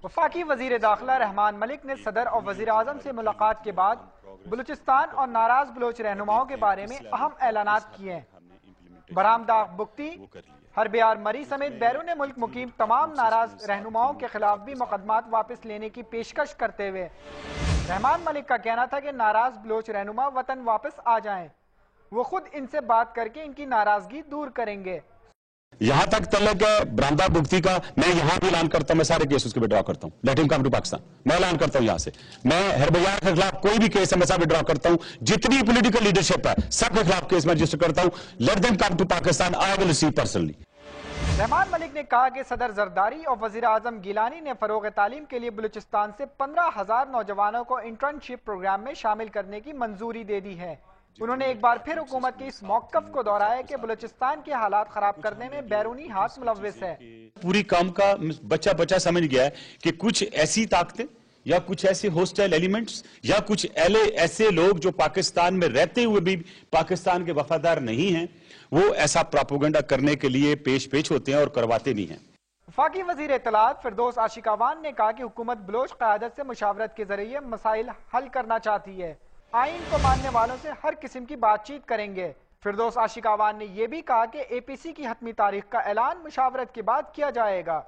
وفاقی وزیر داخلہ رحمان ملک نے صدر اور وزیر اعظم سے ملاقات کے بعد بلوچستان اور ناراض بلوچ رہنماؤں کے بارے میں اہم اعلانات کیے ہیں۔ برآمدہ بگٹی، ہربیار مری سمیت بیرون ملک مقیم تمام ناراض رہنماؤں کے خلاف بھی مقدمات واپس لینے کی پیشکش کرتے ہوئے رحمان ملک کا کہنا تھا کہ ناراض بلوچ رہنما وطن واپس آ جائیں، وہ خود ان سے بات کر کے ان کی ناراضگی دور کریں گے۔ یہاں تک تعلق ہے برآمدہ بگٹی کا، میں یہاں بھی اعلان کرتا ہوں، میں سارے کیس اس کے وڈرا کرتا ہوں، لیٹ ہم کم ٹو پاکستان، میں اعلان کرتا ہوں یہاں سے، میں ہربیار کے خلاف کوئی بھی کیس ہے میں سب وڈرا کرتا ہوں، جتنی پولیٹیکل لیڈرشپ ہے سب کے خلاف کیس میں رجسٹر کرتا ہوں، let them come to Pakistan, I will receive personally. Rahman Malik نے کہا کہ صدر زرداری اور وزیر اعظم گیلانی نے فروغ تعلیم کے لیے بلوچستان سے 15,000 نوجوانوں کو انٹرنشپ پروگرام میں شامل کرنے کی منظوری دے دی ہے۔ انہوں نے ایک بار پھر حکومت کے اس موقف کو دہرایا کہ بلوچستان کے حالات خراب کرنے میں بیرونی ہاتھ ملوث ہے۔ پوری کام کا بچہ سمجھ گیا ہے کہ کچھ ایسی طاقتیں یا کچھ ایسے ہوسٹائل ایلیمنٹس یا کچھ ایسے لوگ جو پاکستان میں رہتے ہوئے بھی پاکستان کے وفادار نہیں ہیں، وہ ایسا پراپوگنڈا کرنے کے لیے پیش ہوتے ہیں اور کرواتے نہیں ہیں۔ وفاقی وزیر اطلاعات فردوس عاشقاوان نے کہا کہ حکومت بلوچ قیادت سے مشاورت کے ذریعے مسائل حل کرنا چاہتی ہے، آئین کو ماننے والوں سے ہر قسم کی بات چیت کریں گے۔ فردوس عاشقاوان نے یہ بھی کہا کہ اے پی سی کی حتمی تاریخ کا اعلان مشاورت کے بعد کیا جائے گا۔